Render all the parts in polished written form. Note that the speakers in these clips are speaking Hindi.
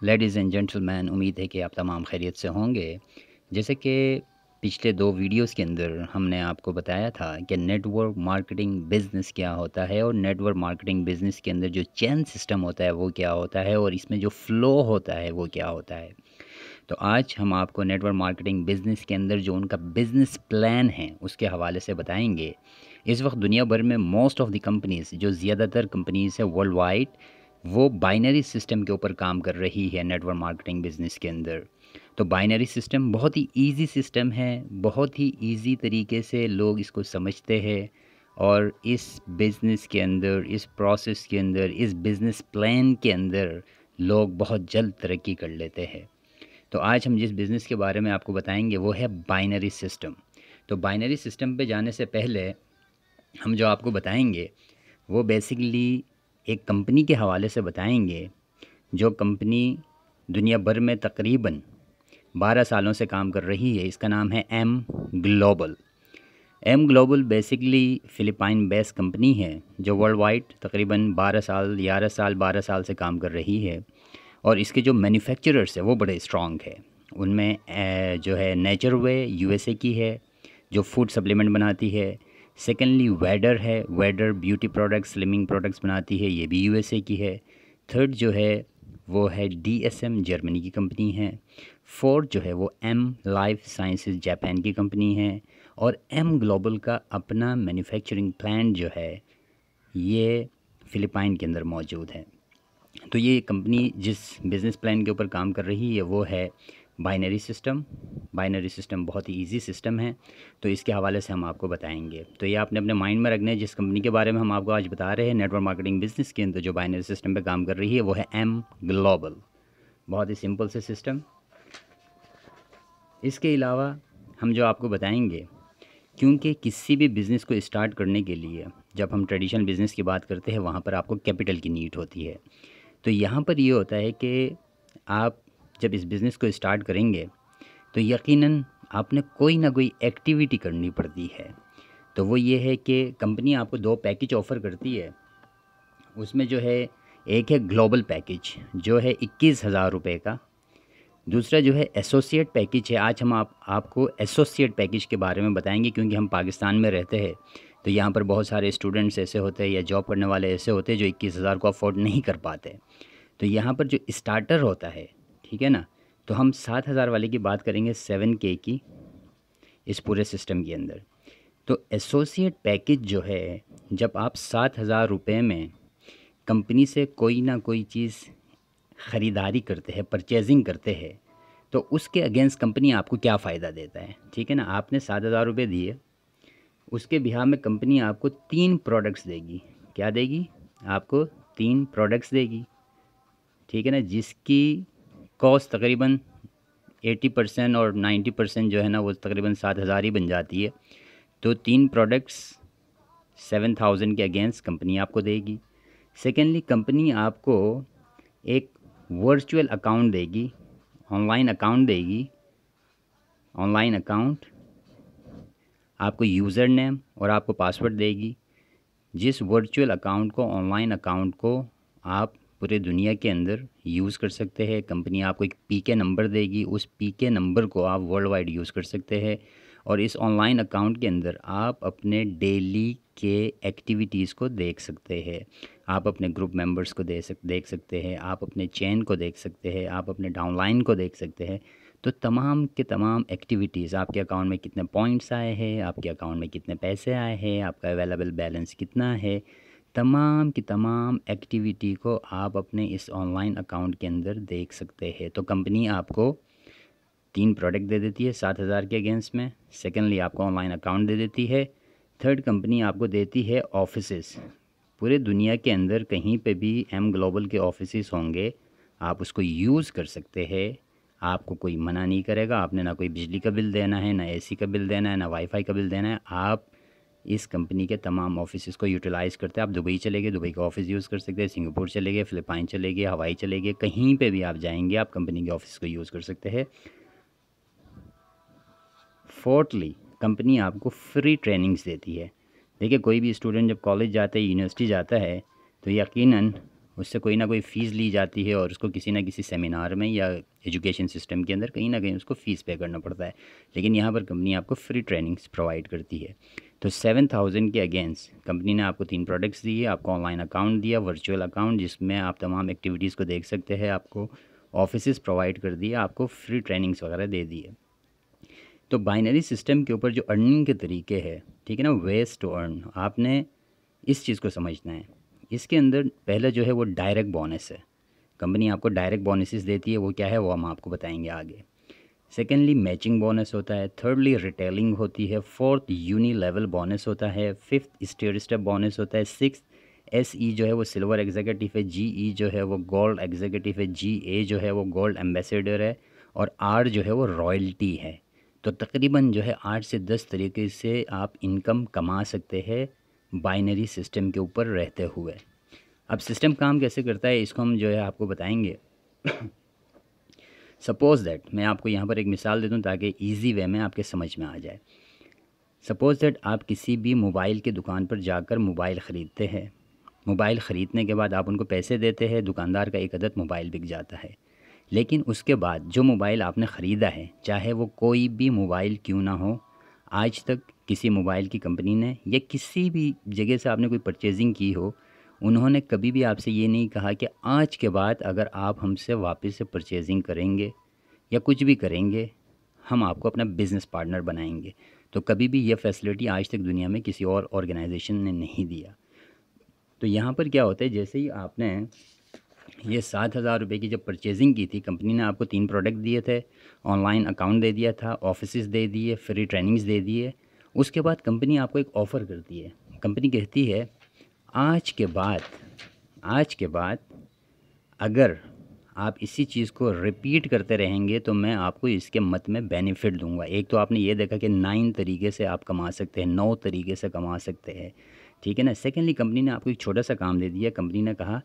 लेडीज़ एंड जेंटलमैन, उम्मीद है कि आप तमाम खैरियत से होंगे। जैसे कि पिछले 2 वीडियोज़ के अंदर हमने आपको बताया था कि नेटवर्क मार्केटिंग बिज़नेस क्या होता है और नेटवर्क मार्केटिंग बिज़नेस के अंदर जो चेन सिस्टम होता है वो क्या होता है और इसमें जो फ़्लो होता है वो क्या होता है। तो आज हम आपको नेटवर्क मार्केटिंग बिज़नेस के अंदर जो उनका बिज़नेस प्लान है उसके हवाले से बताएँगे। इस वक्त दुनिया भर में मोस्ट ऑफ़ द कंपनीज़, जो ज़्यादातर कंपनीज़ है वर्ल्ड वाइड, वो बाइनरी सिस्टम के ऊपर काम कर रही है नेटवर्क मार्केटिंग बिज़नेस के अंदर। तो बाइनरी सिस्टम बहुत ही ईज़ी सिस्टम है, बहुत ही ईज़ी तरीके से लोग इसको समझते हैं और इस बिज़नेस के अंदर, इस प्रोसेस के अंदर, इस बिज़नेस प्लान के अंदर लोग बहुत जल्द तरक्की कर लेते हैं। तो आज हम जिस बिज़नेस के बारे में आपको बताएंगे वो है बाइनरी सिस्टम। तो बाइनरी सिस्टम पे जाने से पहले हम जो आपको बताएंगे वो बेसिकली एक कंपनी के हवाले से बताएंगे, जो कंपनी दुनिया भर में तकरीबन 12 सालों से काम कर रही है। इसका नाम है M global. M global basically Philippine based company है जो वर्ल्ड वाइड तकरीबन 12 साल से काम कर रही है। और इसके जो मैन्युफैक्चरर्स है वो बड़े स्ट्रॉन्ग है। उनमें जो है नेचरवे यूएसए की है, जो फूड सप्लीमेंट बनाती है। सेकेंडली वेडर है, Weider beauty products, slimming products बनाती है, ये भी यूएसए की है। थर्ड जो है वो है डीएसएम, जर्मनी की कंपनी है। फोर्थ जो है वो एम लाइफ साइंसेज, जापान की कंपनी है। और एम ग्लोबल का अपना मैन्युफैक्चरिंग प्लांट जो है ये फ़िलिपाइन के अंदर मौजूद है। तो ये कंपनी जिस बिज़नेस प्लान के ऊपर काम कर रही है वो है बाइनरी सिस्टम। बाइनरी सिस्टम बहुत ही इजी सिस्टम है, तो इसके हवाले से हम आपको बताएंगे। तो ये आपने अपने माइंड में रखना है। जिस कंपनी के बारे में हम आपको आज बता रहे हैं नेटवर्क मार्केटिंग बिज़नेस के अंदर जो बाइनरी सिस्टम पे काम कर रही है वो है एम ग्लोबल। बहुत ही सिंपल से सिस्टम। इसके अलावा हम जो आपको बताएंगे, क्योंकि किसी भी बिज़नेस को स्टार्ट करने के लिए जब हम ट्रेडिशनल बिज़नेस की बात करते हैं वहाँ पर आपको कैपिटल की नीड होती है। तो यहाँ पर ये होता है कि आप जब इस बिज़नेस को स्टार्ट करेंगे तो यकीनन आपने कोई ना कोई एक्टिविटी करनी पड़ती है। तो वो ये है कि कंपनी आपको 2 पैकेज ऑफ़र करती है। उसमें जो है एक है ग्लोबल पैकेज जो है 21,000 रुपये का। दूसरा जो है एसोसिएट पैकेज है। आज हम आपको एसोसिएट पैकेज के बारे में बताएंगे, क्योंकि हम पाकिस्तान में रहते हैं तो यहाँ पर बहुत सारे स्टूडेंट्स ऐसे होते हैं या जॉब करने वाले ऐसे होते हैं जो 21,000 को अफोर्ड नहीं कर पाते। तो यहाँ पर जो स्टार्टर होता है, ठीक है ना, तो हम 7,000 वाले की बात करेंगे 7K की इस पूरे सिस्टम के अंदर। तो एसोसिएट पैकेज जो है, जब आप 7,000 रुपये में कंपनी से कोई ना कोई चीज़ ख़रीदारी करते हैं, परचेजिंग करते हैं, तो उसके अगेंस्ट कंपनी आपको क्या फ़ायदा देता है। ठीक है ना, आपने 7,000 रुपये दिए, उसके बिहार में कंपनी आपको 3 प्रोडक्ट्स देगी। क्या देगी? आपको 3 प्रोडक्ट्स देगी। ठीक है ना, जिसकी कॉस्ट तकरीबन 80% और 90% जो है ना वो तकरीबन 7,000 ही बन जाती है। तो 3 प्रोडक्ट्स 7,000 के अगेंस्ट कंपनी आपको देगी। सेकेंडली कंपनी आपको एक वर्चुअल अकाउंट देगी, ऑनलाइन अकाउंट देगी। ऑनलाइन अकाउंट आपको यूज़र नेम और आपको पासवर्ड देगी। जिस वर्चुअल अकाउंट को, ऑनलाइन अकाउंट को आप पूरे दुनिया के अंदर यूज़ कर सकते हैं। कंपनी आपको एक पीके नंबर देगी, उस पीके नंबर को आप वर्ल्ड वाइड यूज़ कर सकते हैं। और इस ऑनलाइन अकाउंट के अंदर आप अपने डेली के एक्टिविटीज़ को देख सकते हैं। आप अपने ग्रुप मेंबर्स को देख सकते हैं, आप अपने चेन को देख सकते हैं, आप अपने डाउनलाइन को देख सकते हैं। तो तमाम के तमाम एक्टिविटीज़, आपके अकाउंट में कितने पॉइंट्स आए हैं, आपके अकाउंट में कितने पैसे आए हैं, आपका अवेलेबल बैलेंस कितना है, तमाम की तमाम एक्टिविटी को आप अपने इस ऑनलाइन अकाउंट के अंदर देख सकते हैं। तो कंपनी आपको 3 प्रोडक्ट दे देती है 7,000 के अगेंस्ट में। सेकेंडली आपको ऑनलाइन अकाउंट दे देती है। थर्ड कंपनी आपको देती है ऑफिसेस। पूरे दुनिया के अंदर कहीं पे भी एम ग्लोबल के ऑफिसेस होंगे, आप उसको यूज़ कर सकते हैं। आपको कोई मना नहीं करेगा। आपने ना कोई बिजली का बिल देना है, ना एसी का बिल देना है, ना वाईफाई का बिल देना है। आप इस कंपनी के तमाम ऑफिस को यूटिलाइज़ करते हैं। आप दुबई चले गए, दुबई का ऑफिस यूज़ कर सकते हैं। सिंगापुर चले गए, फ़िलिपाइन चले गए, हवाई चले गए, कहीं पे भी आप जाएंगे आप कंपनी के ऑफिस को यूज़ कर सकते हैं। फोर्थली कंपनी आपको फ्री ट्रेनिंग्स देती है। देखिए, कोई भी स्टूडेंट जब कॉलेज जाता है, यूनिवर्सिटी जाता है, तो यकीनन उससे कोई ना कोई फ़ीस ली जाती है और उसको किसी ना किसी सेमिनार में या एजुकेशन सिस्टम के अंदर कहीं ना कहीं उसको फ़ीस पे करना पड़ता है। लेकिन यहाँ पर कंपनी आपको फ्री ट्रेनिंग्स प्रोवाइड करती है। तो 7,000 के अगेंस्ट कंपनी ने आपको 3 प्रोडक्ट्स दिए, आपको ऑनलाइन अकाउंट दिया, वर्चुअल अकाउंट जिसमें आप तमाम एक्टिविटीज़ को देख सकते हैं, आपको ऑफिसेज़ प्रोवाइड कर दिए, आपको फ्री ट्रेनिंग्स वगैरह दे दिए। तो बाइनरी सिस्टम के ऊपर जो अर्निंग के तरीके हैं, ठीक है ना, वेस्ट टू अर्न, आपने इस चीज़ को समझना है। इसके अंदर पहला जो है वो डायरेक्ट बोनस है। कंपनी आपको डायरेक्ट बोनसेस देती है, वो क्या है वो हम आपको बताएंगे आगे। सेकेंडली मैचिंग बोनस होता है। थर्डली रिटेलिंग होती है। फोर्थ यूनी लेवल बोनस होता है। फिफ्थ स्टेयर स्टेप बोनस होता है। सिक्स SE जो है वो सिल्वर एग्जीक्यूटिव है। GE जो है वो गोल्ड एग्जीक्यूटिव है। GA जो है वो गोल्ड एम्बेसडर है। और R जो है वो रॉयल्टी है। तो तकरीबन जो है 8 से 10 तरीके से आप इनकम कमा सकते हैं बाइनरी सिस्टम के ऊपर रहते हुए। अब सिस्टम काम कैसे करता है इसको हम जो है आपको बताएंगे। सपोज़ दैट मैं आपको यहाँ पर एक मिसाल दे दूँ ताकि इजी वे में आपके समझ में आ जाए। सपोज़ दैट आप किसी भी मोबाइल की दुकान पर जाकर मोबाइल ख़रीदते हैं। मोबाइल ख़रीदने के बाद आप उनको पैसे देते हैं, दुकानदार का एक अदद मोबाइल बिक जाता है। लेकिन उसके बाद जो मोबाइल आपने ख़रीदा है, चाहे वो कोई भी मोबाइल क्यों ना हो, आज तक किसी मोबाइल की कंपनी ने या किसी भी जगह से आपने कोई परचेजिंग की हो, उन्होंने कभी भी आपसे ये नहीं कहा कि आज के बाद अगर आप हमसे वापस से परचेजिंग करेंगे या कुछ भी करेंगे, हम आपको अपना बिज़नेस पार्टनर बनाएंगे। तो कभी भी ये फैसिलिटी आज तक दुनिया में किसी और ऑर्गेनाइजेशन ने नहीं दिया। तो यहाँ पर क्या होता है, जैसे ही आपने ये 7,000 रुपये की जब परचेजिंग की थी, कंपनी ने आपको 3 प्रोडक्ट दिए थे, ऑनलाइन अकाउंट दे दिया था, ऑफिसेस दे दिए, फ्री ट्रेनिंग्स दे दिए। उसके बाद कंपनी आपको एक ऑफ़र करती है। कंपनी कहती है आज के बाद अगर आप इसी चीज़ को रिपीट करते रहेंगे तो मैं आपको इसके मत में बेनिफिट दूंगा। एक तो आपने ये देखा कि 9 तरीके से आप कमा सकते हैं, 9 तरीके से कमा सकते हैं, ठीक है ना। सेकेंडली कंपनी ने आपको एक छोटा सा काम दे दिया। कंपनी ने कहा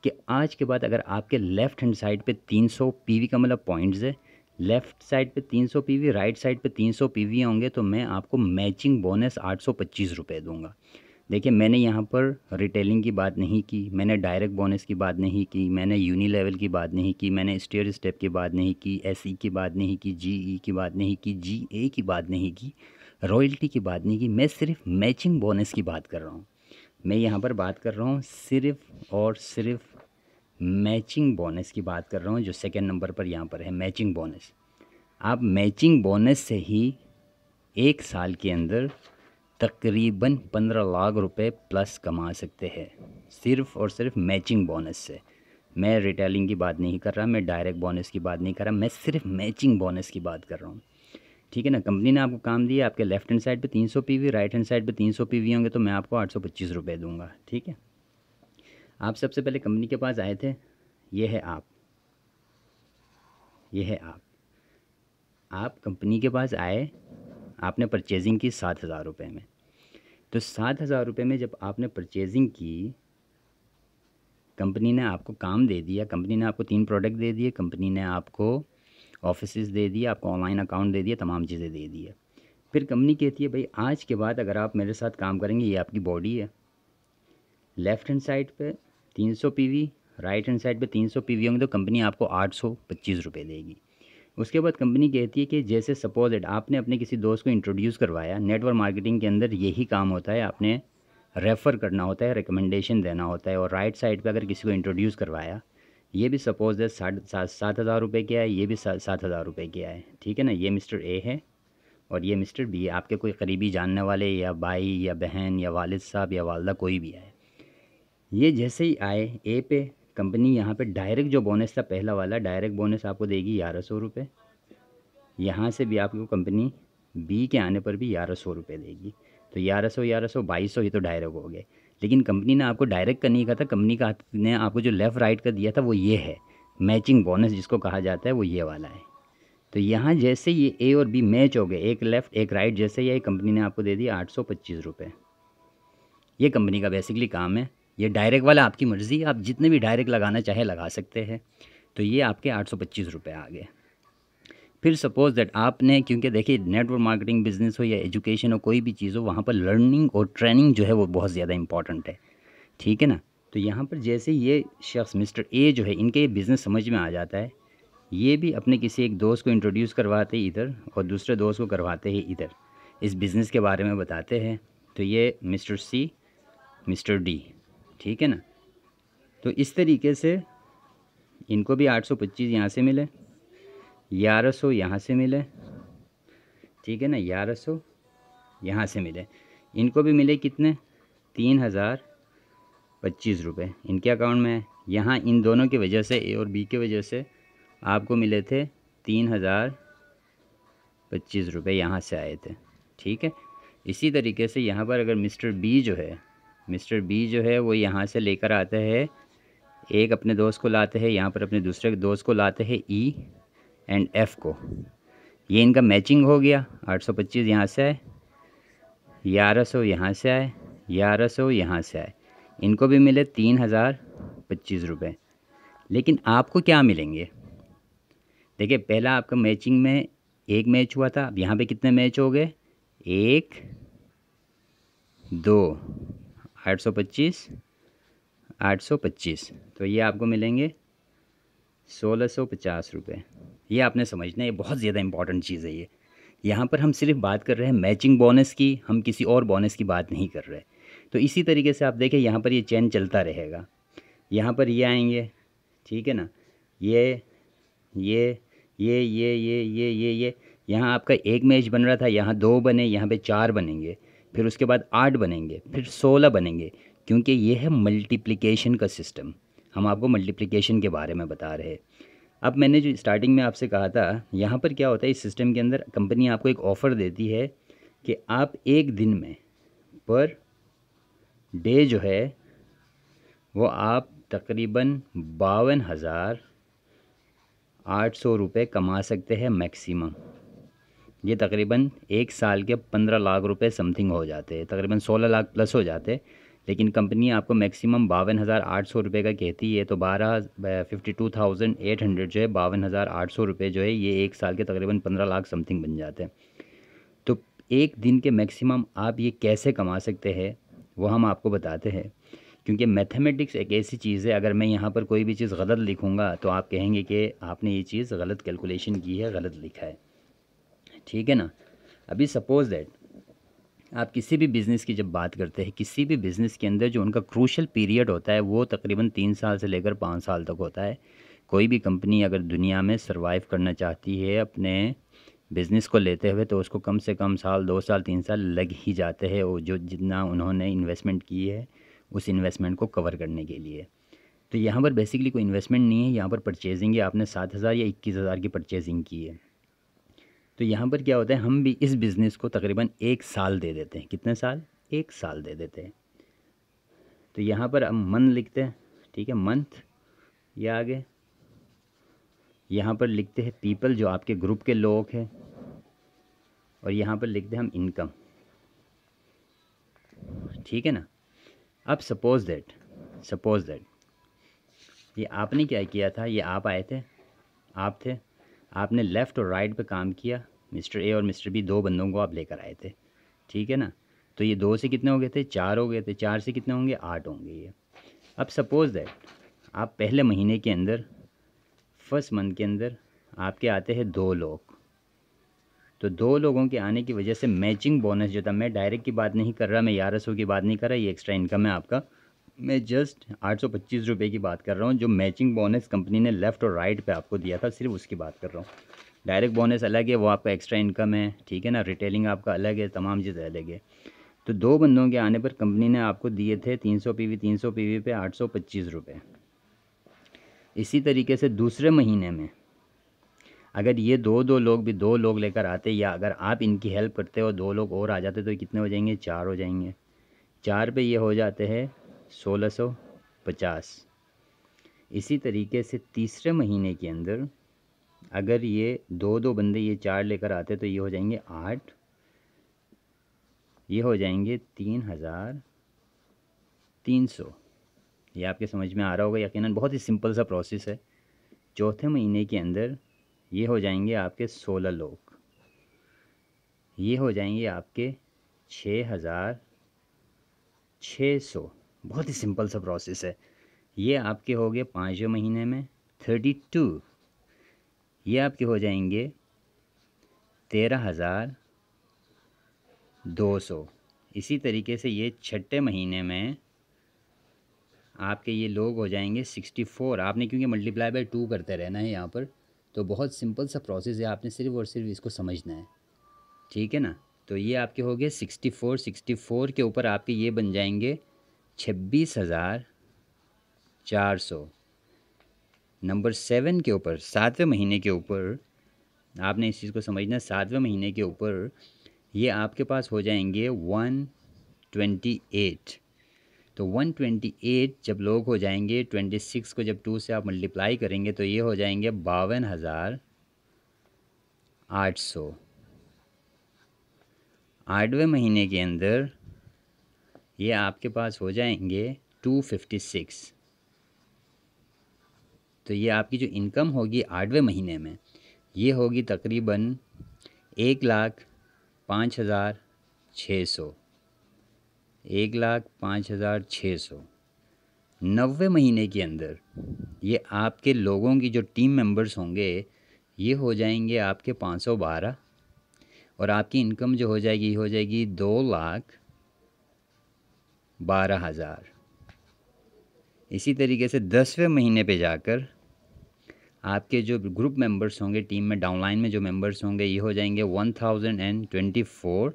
कि आज के बाद अगर आपके लेफ़्ट हैंड साइड पे 300 PV का मतलब पॉइंट्स है, लेफ़्ट साइड पे 300 PV, राइट साइड पे 300 PV होंगे तो मैं आपको मैचिंग बोनस 825 रुपये दूंगा। देखिए मैंने यहाँ पर रिटेलिंग की बात नहीं की, मैंने डायरेक्ट बोनस की बात नहीं की, मैंने यूनी लेवल की बात नहीं की, मैंने स्टेयर स्टेप की बात नहीं की, SE की बात नहीं की, GE की बात नहीं की, GA की बात नहीं की, रॉयल्टी की बात नहीं की। मैं सिर्फ मैचिंग बोनस की बात कर रहा हूँ। मैं यहाँ पर बात कर रहा हूँ सिर्फ़ और सिर्फ मैचिंग बोनस की बात कर रहा हूँ, जो सेकेंड नंबर पर यहाँ पर है मैचिंग बोनस। आप मैचिंग बोनस से ही 1 साल के अंदर तकरीबन 15 लाख रुपए प्लस कमा सकते हैं, सिर्फ़ और सिर्फ मैचिंग बोनस से। मैं रिटेलिंग की बात नहीं कर रहा, मैं डायरेक्ट बोनस की बात नहीं कर रहा, मैं सिर्फ मैचिंग बोनस की बात कर रहा हूँ, ठीक है ना। कंपनी ने आपको काम दिया, आपके लेफ़्ट हैंड साइड पे 300 PV, राइट हैंड साइड पे 300 PV होंगे तो मैं आपको 825 रुपये दूंगा, ठीक है। आप सबसे पहले कंपनी के पास आए थे, ये है आप, ये है आप कंपनी के पास आए, आपने परचेजिंग की 7,000 रुपये में। तो 7,000 रुपये में जब आपने परचेजिंग की, कंपनी ने आपको काम दे दिया, कंपनी ने आपको 3 प्रोडक्ट दे दिए, कंपनी ने आपको ऑफिसेस दे दिए, आपको ऑनलाइन अकाउंट दे दिया, तमाम चीज़ें दे दी है। फिर कंपनी कहती है भाई आज के बाद अगर आप मेरे साथ काम करेंगे, ये आपकी बॉडी है, लेफ़्ट हैंड साइड पे 300 PV, राइट हैंड साइड पे 300 PV होंगे तो कंपनी आपको 825 रुपये देगी। उसके बाद कंपनी कहती है कि जैसे सपोज इट आपने अपने किसी दोस्त को इंट्रोड्यूस करवाया, नेटवर्क मार्केटिंग के अंदर यही काम होता है, आपने रेफ़र करना होता है, रिकमेंडेशन देना होता है। और राइट साइड पे अगर किसी को इंट्रोड्यूस करवाया, ये भी सपोज है 7,000 रुपये किया है, ये भी 7,000 रुपये किया है, ठीक है ना। ये मिस्टर ए है और ये मिस्टर बी, आपके कोई करीबी जानने वाले या भाई या बहन या वालिद साहब या वालदा कोई भी आए। ये जैसे ही आए ए पे, कंपनी यहाँ पे डायरेक्ट जो बोनस था पहला वाला डायरेक्ट बोनस आपको देगी 1100 रुपये। यहाँ से भी आपको कंपनी बी के आने पर भी 1100 रुपये देगी। तो 1100 2200 ये तो डायरेक्ट हो गए। लेकिन कंपनी ने आपको डायरेक्ट का नहीं कहा था, कंपनी का ने आपको जो लेफ़्ट राइट का दिया था वो ये है, मैचिंग बोनस जिसको कहा जाता है, वो ये वाला है। तो यहाँ जैसे ये ए और बी मैच हो गए, एक लेफ़्ट एक राइट, जैसे ये कंपनी ने आपको दे दिया 825 रुपये। ये कंपनी का बेसिकली काम है। ये डायरेक्ट वाला आपकी मर्ज़ी, आप जितने भी डायरेक्ट लगाना चाहे लगा सकते हैं। तो ये आपके 825 रुपये आ गए। फिर सपोज़ दैट आपने, क्योंकि देखिए नेटवर्क मार्केटिंग बिज़नेस हो या एजुकेशन हो, कोई भी चीज़ हो, वहाँ पर लर्निंग और ट्रेनिंग जो है वो बहुत ज़्यादा इंपॉर्टेंट है, ठीक है ना। तो यहाँ पर जैसे ये शख्स मिस्टर ए जो है, इनके ये बिज़नेस समझ में आ जाता है, ये भी अपने किसी एक दोस्त को इंट्रोड्यूस करवाते हैं इधर, और दूसरे दोस्त को करवाते हैं इधर, इस बिज़नेस के बारे में बताते हैं। तो ये मिस्टर सी, मिस्टर डी, ठीक है ना। तो इस तरीके से इनको भी 825 यहाँ से मिले, 1100 यहाँ से मिले, ठीक है ना, 1100 यहाँ से मिले, इनको भी मिले कितने, 3025 रुपये इनके अकाउंट में है। यहाँ इन दोनों की वजह से, ए और बी की वजह से आपको मिले थे 3025 रुपये यहाँ से आए थे, ठीक है। इसी तरीके से यहाँ पर अगर मिस्टर बी जो है, मिस्टर बी जो है वो यहाँ से लेकर आते हैं, एक अपने दोस्त को लाते हैं, यहाँ पर अपने दूसरे दोस्त को लाते हैं, ई एंड एफ़ को। ये इनका मैचिंग हो गया, 825 यहाँ से आए, 1100 यहाँ से आए, 1100 यहाँ से आए, इनको भी मिले 3025 रुपये। लेकिन आपको क्या मिलेंगे, देखिए पहला आपका मैचिंग में एक मैच हुआ था, अब यहाँ पे कितने मैच हो गए, 1 2, 825 825, तो ये आपको मिलेंगे 1650 रुपये। ये आपने समझना है, ये बहुत ज़्यादा इंपॉर्टेंट चीज़ है ये। यहाँ पर हम सिर्फ बात कर रहे हैं मैचिंग बोनस की, हम किसी और बोनस की बात नहीं कर रहे। तो इसी तरीके से आप देखें यहाँ पर ये चेन चलता रहेगा, यहाँ पर ये आएंगे, ठीक है ना, ये यहाँ आपका एक मैच बन रहा था, यहाँ 2 बने, यहाँ पे 4 बनेंगे, फिर उसके बाद 8 बनेंगे, फिर 16 बनेंगे, क्योंकि ये है मल्टीप्लिकेशन का सिस्टम। हम आपको मल्टीप्लिकेशन के बारे में बता रहे हैं। अब मैंने जो स्टार्टिंग में आपसे कहा था, यहाँ पर क्या होता है इस सिस्टम के अंदर, कंपनी आपको एक ऑफ़र देती है कि आप एक दिन में पर डे जो है वो आप तकरीबन 52,800 रुपये कमा सकते हैं मैक्सिमम। ये तकरीबन एक साल के 15 लाख रुपए समथिंग हो जाते हैं, तकरीबन 16 लाख प्लस हो जाते हैं। लेकिन कंपनी आपको मैक्सिमम 52,800 रुपये का कहती है, तो 52,800 जो है, 52,800 रुपये जो है, ये एक साल के तकरीबन 15 लाख समथिंग बन जाते हैं। तो एक दिन के मैक्सिमम आप ये कैसे कमा सकते हैं वो हम आपको बताते हैं, क्योंकि मैथमेटिक्स एक ऐसी चीज़ है, अगर मैं यहाँ पर कोई भी चीज़ गलत लिखूँगा तो आप कहेंगे कि आपने ये चीज़ गलत कैलकुलेशन की है, गलत लिखा है, ठीक है ना। अभी सपोज़ दैट आप किसी भी बिज़नेस की जब बात करते हैं, किसी भी बिज़नेस के अंदर जो उनका क्रूशल पीरियड होता है वो तकरीबन 3 साल से लेकर 5 साल तक होता है। कोई भी कंपनी अगर दुनिया में सर्वाइव करना चाहती है अपने बिज़नेस को लेते हुए, तो उसको कम से कम साल, 2 साल, 3 साल लग ही जाते हैं, वो जो जितना उन्होंने इन्वेस्टमेंट की है उस इन्वेस्टमेंट को कवर करने के लिए। तो यहाँ पर बेसिकली कोई इन्वेस्टमेंट नहीं है, यहाँ पर परचेजिंग है, आपने 7,000 या 21,000 की परचेजिंग की है। तो यहाँ पर क्या होता है, हम भी इस बिज़नेस को तकरीबन 1 साल दे देते हैं। कितने साल, 1 साल दे देते हैं। तो यहाँ पर हम मंथ लिखते हैं, ठीक है, मंथ, ये आगे यहाँ पर लिखते हैं पीपल, जो आपके ग्रुप के लोग हैं, और यहाँ पर लिखते हैं हम इनकम, ठीक है ना। अब सपोज़ दैट ये आपने क्या किया था, ये आप आए थे, आप थे, आपने लेफ़्ट और राइट पे काम किया, मिस्टर ए और मिस्टर बी 2 बंदों को आप लेकर आए थे, ठीक है ना। तो ये 2 से कितने हो गए थे, 4 हो गए थे, 4 से कितने होंगे, 8 होंगे ये। अब सपोज़ दैट आप पहले महीने के अंदर, फर्स्ट मंथ के अंदर आपके आते हैं 2 लोग, तो 2 लोगों के आने की वजह से मैचिंग बोनस जो था, मैं डायरेक्ट की बात नहीं कर रहा, मैं 1100 की बात नहीं कर रहा, ये एक्स्ट्रा इनकम है आपका, मैं जस्ट 825 रुपये की बात कर रहा हूँ, जो मैचिंग बोनस कंपनी ने लेफ़्ट और राइट पे आपको दिया था, सिर्फ उसकी बात कर रहा हूँ। डायरेक्ट बोनस अलग है, वो आपका एक्स्ट्रा इनकम है, ठीक है ना, रिटेलिंग आपका अलग है, तमाम चीज़ें अलग है। तो 2 बंदों के आने पर कंपनी ने आपको दिए थे 300 पीवी पे 825 रुपये। इसी तरीके से दूसरे महीने में अगर ये 2 लोग भी 2 लोग लेकर आते, या अगर आप इनकी हेल्प करते हो 2 लोग और आ जाते, तो कितने हो जाएंगे, 4 हो जाएंगे। 4 पे ये हो जाते हैं 1650। इसी तरीके से तीसरे महीने के अंदर अगर ये 2 बंदे ये 4 लेकर आते, तो ये हो जाएंगे 8, ये हो जाएंगे 3,300। ये आपके समझ में आ रहा होगा यकीनन, बहुत ही सिंपल सा प्रोसेस है। चौथे महीने के अंदर ये हो जाएंगे आपके 16 लोग, ये हो जाएंगे आपके 6,600, बहुत ही सिंपल सा प्रोसेस है। ये आपके हो गए 5वें महीने में 32, ये आपके हो जाएंगे 13,200। इसी तरीके से ये 6ठे महीने में आपके ये लोग हो जाएंगे 64। आपने क्योंकि मल्टीप्लाई बाय 2 करते रहना है यहाँ पर, तो बहुत सिंपल सा प्रोसेस है, आपने सिर्फ और सिर्फ इसको समझना है, ठीक है ना। तो ये आपके हो गए 64। 64 के ऊपर आपके ये बन जाएंगे 26,400। नंबर 7 के ऊपर 7वें महीने के ऊपर आपने इस चीज़ को समझना है, 7वें महीने के ऊपर ये आपके पास हो जाएंगे 128। तो 128 जब लोग हो जाएंगे, 26 को जब 2 से आप मल्टीप्लाई करेंगे तो ये हो जाएंगे 52,800। 8वें महीने के अंदर ये आपके पास हो जाएंगे 256। तो ये आपकी जो इनकम होगी 8वें महीने में, ये होगी तकरीबन 1,05,600। 1,05,600। 90वें महीने के अंदर ये आपके लोगों की जो टीम मेंबर्स होंगे ये हो जाएंगे आपके 512, और आपकी इनकम जो हो जाएगी 2,12,000। इसी तरीके से 10वें महीने पे जाकर आपके जो ग्रुप मेंबर्स होंगे, टीम में डाउनलाइन में जो मेंबर्स होंगे, ये हो जाएंगे 1,024,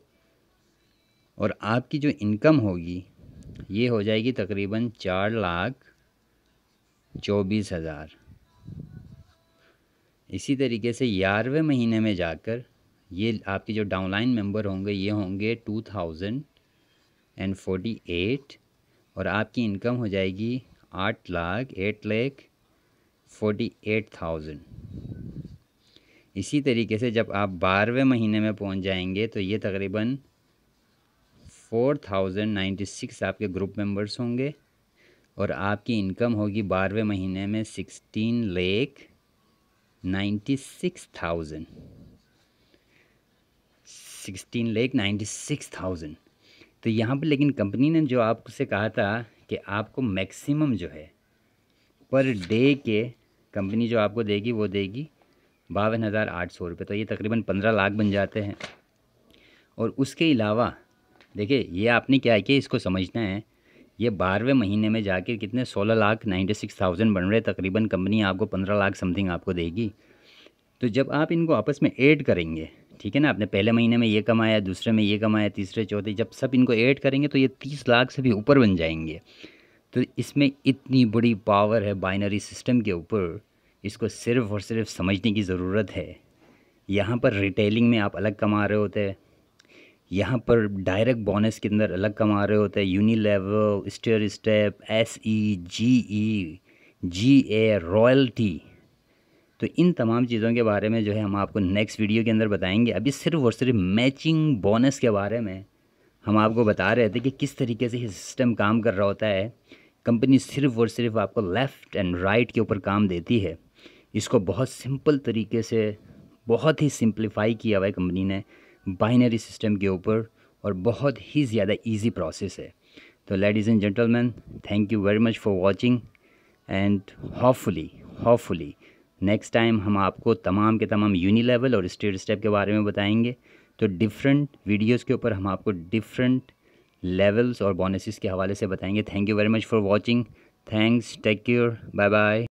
और आपकी जो इनकम होगी ये हो जाएगी तकरीबन 4,24,000। इसी तरीके से 11वें महीने में जाकर ये आपके जो डाउनलाइन मेंबर होंगे ये होंगे 2,048, और आपकी इनकम हो जाएगी 8,48,000। इसी तरीके से जब आप 12वें महीने में पहुंच जाएंगे तो ये तकरीबन 4,096 आपके ग्रुप मेंबर्स होंगे, और आपकी इनकम होगी 12वें महीने में 16,96,000। 16,96,000। तो यहाँ पर लेकिन कंपनी ने जो आपसे कहा था कि आपको मैक्सिमम जो है पर डे के कंपनी जो आपको देगी वो देगी 52,800 रुपये। तो ये तकरीबन 15 लाख बन जाते हैं। और उसके अलावा देखिए, ये आपने क्या किया, इसको समझना है। ये 12वें महीने में जाके कितने 16,96,000 बन रहे, तकरीबन कंपनी आपको 15 लाख समथिंग आपको देगी। तो जब आप इनको आपस में ऐड करेंगे, ठीक है ना, आपने पहले महीने में ये कमाया, दूसरे में ये कमाया, तीसरे चौथे, जब सब इनको ऐड करेंगे तो ये 30 लाख से भी ऊपर बन जाएंगे। तो इसमें इतनी बड़ी पावर है बाइनरी सिस्टम के ऊपर, इसको सिर्फ़ और सिर्फ समझने की ज़रूरत है। यहाँ पर रिटेलिंग में आप अलग कमा रहे होते हैं, यहाँ पर डायरेक्ट बोनस के अंदर अलग कमा रहे होते हैं, unilevel, stair step, SE, GE, GA, royalty. तो इन तमाम चीज़ों के बारे में जो है हम आपको नेक्स्ट वीडियो के अंदर बताएंगे। अभी सिर्फ और सिर्फ मैचिंग बोनस के बारे में हम आपको बता रहे थे कि किस तरीके से ये सिस्टम काम कर रहा होता है। कंपनी सिर्फ और सिर्फ आपको लेफ़्ट एंड राइट के ऊपर काम देती है। इसको बहुत सिंपल तरीके से, बहुत ही सिंप्लीफाई किया हुआ है कंपनी ने बाइनरी सिस्टम के ऊपर, और बहुत ही ज़्यादा इजी प्रोसेस है। तो ladies and gentleman, thank you very much for watching, and hopefully next time हम आपको तमाम के तमाम यूनिलेवल और स्टेयर स्टेप के बारे में बताएंगे। तो डिफरेंट वीडियोस के ऊपर हम आपको डिफरेंट लेवल्स और बोनसेस के हवाले से बताएंगे। Thank you very much for watching. Thanks, take care, bye bye.